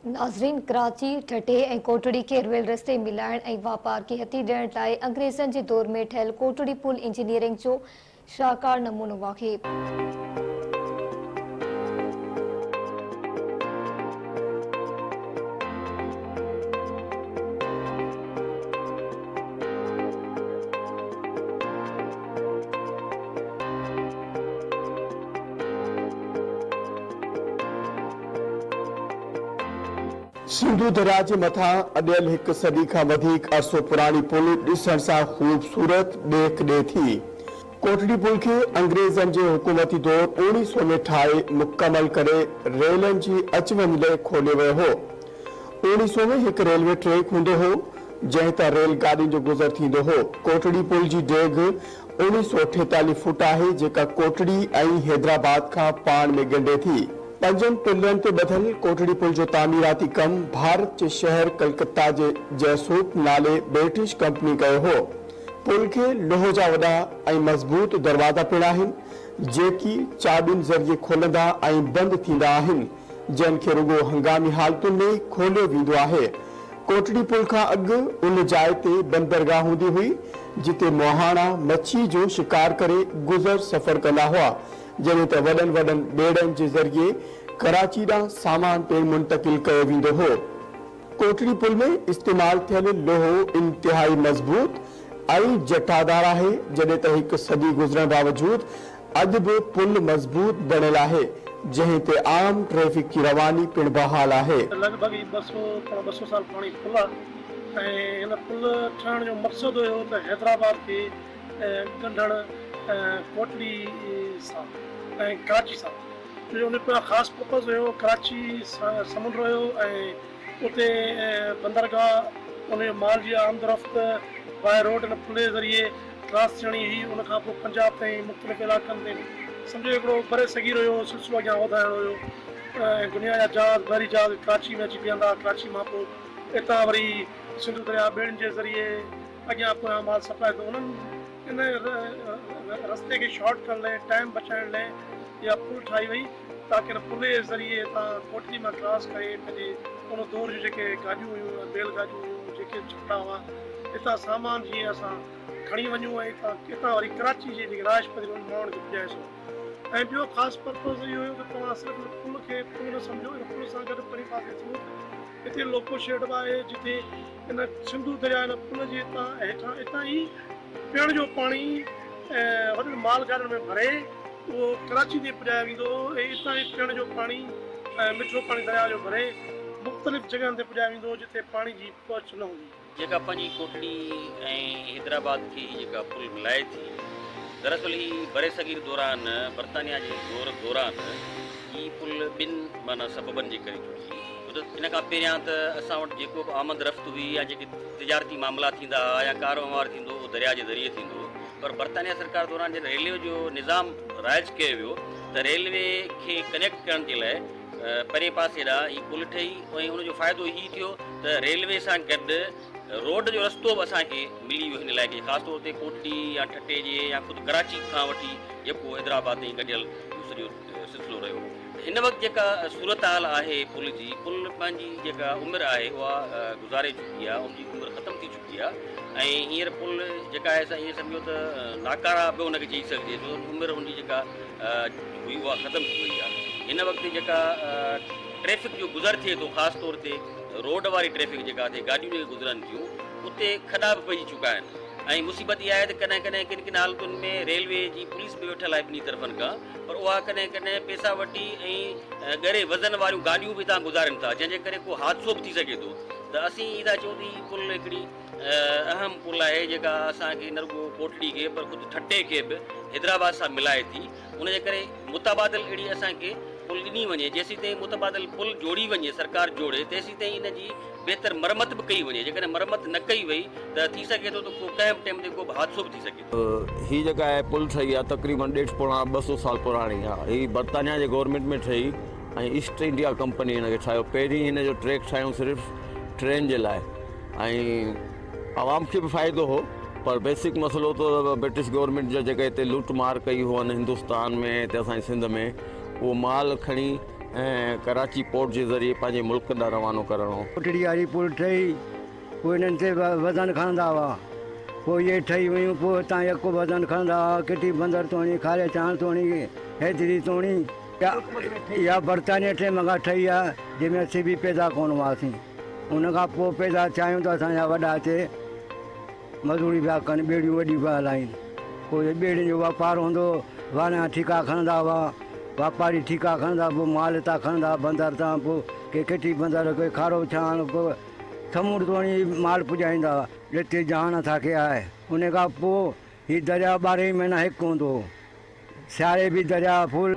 नाज़रीन, कराची ठटे ऐं कोटड़ी खे रेल रस्ते मिलाइण ऐं वापार खे हथी ॾियण लाइ अंग्रेज़नि जे दौर में ठहियल कोटड़ी पुल इंजीनियरिंग जो शाहकार नमूनो आहे। सिंधु दरिया जे मथां अॾियल हिकु सदी खां वधीक अरसो पुराणी पुल ॾिसण सां ख़ूबसूरत ॾेख ॾिए थी। कोटड़ी पुल खे अंग्रेज़नि जे हुकूमती दौर 1900 में ठाहे मुकमल करे रेलनि जी अच वञ लाइ खोलियो वियो हो। 1900 में हिकु रेलवे ट्रैक हूंदो हो जंहिं तां रेल गाॾियुनि जो गुज़र थींदो हो। कोटड़ी पुल जी डेघ 1948 फुट आहे जेका कोटड़ी ऐं हैदराबाद खां पाण में ॻंढे थी। पंजनि पिलरनि ते ॿधल कोटड़ी पुल जो तामीराती कम भारत जे शहर कलकत्ता जे जयसूप नाले ब्रिटिश कंपनी कयो हो। पुल खे लोह जा वॾा ऐं मज़बूत दरवाज़ा पिण आहिनि जेकी चाॿियुनि ज़रिए खोलंदा ऐं बंदि थींदा आहिनि, जंहिं खे रुॻो हंगामी हालतुनि में खोलियो वेंदो आहे। कोटड़ी पुल खां अॻु उन जाइ ते बंदरगाह हूंदी हुई जिते मोहाणा मच्छी जो शिकार करे गुज़र सफ़र कंदा हुआ, जॾहिं त वॾनि वॾनि ॿेड़नि जे ज़रिए कराची ॾांहुं सामान पिणु मुंतक़िल कयो वेंदो हो। कोटड़ी पुल में इस्तेमाल थियल लोहो इंतिहाई मज़बूत ऐं जटादार आहे, जॾहिं त हिकु सदी गुज़रण बावजूद अॼु बि पुल मज़बूत बणियल आहे जंहिं ते आम ट्रैफिक की रवानी पिणु बहाल आहे। लॻभॻि 200 साल पुराणी पुल आहे ऐं हिन पुल ठहण जो मक़सदु हुयो त हैदराबाद खे ॻंढण कोटड़ी सां ऐं कराची सां, जो उन जो ख़ासि पर्पज़ हुयो कराची समुंड हुयो ऐं उते बंदरगाह उन माल जी आमदरफ़्त बाय रोड इन पुल जे ज़रिए क्रॉस थियणी हुई। उनखां पोइ पंजाब ताईं मुख़्तलिफ़ इलाइक़नि ते सम्झो हिकिड़ो बरे सगीर हुयो, सिलसिलो अॻियां वधाइणो हुयो ऐं दुनिया जा जहाज़ बहरी जहाज़ कराची में अची बीहंदा। कराची मां पोइ हितां वरी सिंधु दरिया ॿेड़ियुनि जे ज़रिए अॻियां पोयां माल सप्लाई थो। उन्हनि इन रस्ते खे शॉर्ट करण लाइ, टाइम बचाइण लाइ इहा पुल ठाही वई ताकी हिन पुल जे ज़रिए तव्हां कोटड़ी मां क्रॉस करे पंहिंजे उन दौर जूं जेके गाॾियूं हुयूं, रेल गाॾियूं हुयूं, जेके छटा हुआ, हितां सामान जीअं असां खणी वञूं ऐं हितां वरी कराची जे जेके राजपथ माण्हुनि खे पुॼाए सघूं। ऐं ॿियो ख़ासि पर्पज़ इहो हुयो त तव्हां सिर्फ़ु पुल खे पुल न सम्झो, हिन पुल सां गॾु परे पासे थींदो हिते लोको शेड बि आहे जिते हिन सिंधु दरिया हिन पुल जे हितां ई पीअण जो पाणी वॾनि माल गाॾियुनि में भरे उहो कराची ते पुॼायो वेंदो ऐं हितां ई पीअण जो पाणी मिठो पाणी दरिया जो भरे मुख़्तलिफ़ जॻहनि ते पुॼायो वेंदो जिते पाणी जी पहुच न हूंदी। जेका पंहिंजी कोटड़ी ऐं हैदराबाद खे जेका पुल मिलाए थी, दरअसल ही बरे सगीर दौरान बरतानिया जे दौरान ही पुल ॿिनि माना सबबनि जे करे जुड़ी। इन खां पहिरियां त असां वटि जेको बि आमद रफ़्त हुई या जेके तिजारती मामला थींदा हुआ या कारोबार थींदो उहो दरिया जे ज़रिए थींदो, पर बरतानिया सरकार दौरान जॾहिं रेलवे जो निज़ाम राइज कयो वियो त रेलवे खे कनेक्ट करण जे लाइ परे पासे ॾांहुं ही पुल ठही ऐं उनजो फ़ाइदो हीउ थियो त रेलवे सां गॾु रोड जो रस्तो बि असांखे मिली वियो हिन इलाइक़े, ख़ासि तौर ते कोटड़ी या ठटे जे या ख़ुदि कराची खां वठी जेको हैदराबाद ताईं गॾियल सॼो सिलसिलो रहियो। हिन वक़्तु जेका सूरत हाल आहे पुल जी, पुल पंहिंजी जेका उमिरि आहे उहा गुज़ारे चुकी आहे, उनजी उमिरि ख़तमु थी चुकी आहे ऐं हींअर पुल जेका आहे असां ईअं सम्झो त नाकारा बि हुनखे चई सघिजे छो उमिरि हुनजी जेका हुई उहा ख़तमु थी वई आहे। हिन वक़्तु जेका ट्रैफ़िक जो गुज़र थिए थो, ख़ासि तौर ते रोड वारी ट्रैफ़िक जेका थिए गाॾियूं जेके गुज़रनि थियूं उते खॾा बि पइजी चुका आहिनि ऐं मुसीबत इहा आहे त कॾहिं कॾहिं किन किन हालतुनि में रेलवे जी पुलिस बि वेठल आहे ॿिन्ही तरफ़नि खां, पर उहा कॾहिं कॾहिं पैसा वठी ऐं ॻरे वज़न वारियूं गाॾियूं बि तव्हां गुज़ारनि था, जंहिंजे करे को हादसो बि थी सघे थो। त असीं ईअं था चऊं त हीअ पुल हिकिड़ी अहम पुल आहे जेका असांखे न रुॻो कोटड़ी खे पर ख़ुदि ठटे खे बि हैदराबाद सां मिलाए थी। उनजे करे मुतबादिल अहिड़ी असांखे पुल ॾिनी वञे, जेसीं ताईं मुतबादिल पुल जोड़ी वञे, सरकार जोड़े, तेसीं ताईं इन जी बहितर मरमत बि कई वञे। जेकॾहिं मरमत न कई वई त थी सघे थो त को कंहिं बि टाइम ते को बि हादसो बि थी सघे थो। हीअ जेका आहे पुल ठही आहे तक़रीबन 200 साल पुराणी आहे। हीअ बरतानिया जे गवर्नमेंट में ठही ऐं ईस्ट इंडिया कंपनी हिन खे ठाहियो। पहिरीं हिन जो ट्रैक ठाहियूं सिर्फ़ु ट्रेन जे लाइ ऐं आवाम खे बि फ़ाइदो हो, पर बेसिक मसइलो त ब्रिटिश गवर्नमेंट जा जेके हिते लूट मार कई हुअनि हिंदुस्तान में, हिते असांजे सिंध में, उहो माल खणी ऐं कराची पोर्ट जे ज़रिए पंहिंजे मुल्क ॾांहुं रवानो करणो। कोटड़ी वारी पुल ठही पोइ हिननि ते वज़न खणंदा हुआ, पोइ इहे ठही वियूं, पोइ हितां यको वज़न खणंदा हुआ, किटी बंदर तोणी, खारे चांद तोणी, हैदरी तोणी। इहा बर्तानिया टाइम खां ठही आहे जंहिंमें असीं बि पैदा कोन हुआसीं। उन खां पोइ पैदा चाहियूं त असांजा वॾा हिते मज़दूरी पिया कनि, ॿेड़ियूं वॾियूं पिया हलाइनि। पोइ ॿेड़ियुनि जो वापारु हूंदो, वाणिया ठीका खणंदा हुआ, वापारी ठीका खणंदा, पोइ माल हितां खणंदा बंदर तां, पोइ के किटी बंदर, कोई खारो छाण, पोइ थमुड़ तोणी माल पुॼाईंदा। हिते ॼाण असांखे आहे। उन खां पोइ हीउ दरिया 12 महीना हिकु हूंदो, सियारे बि दरिया फुल।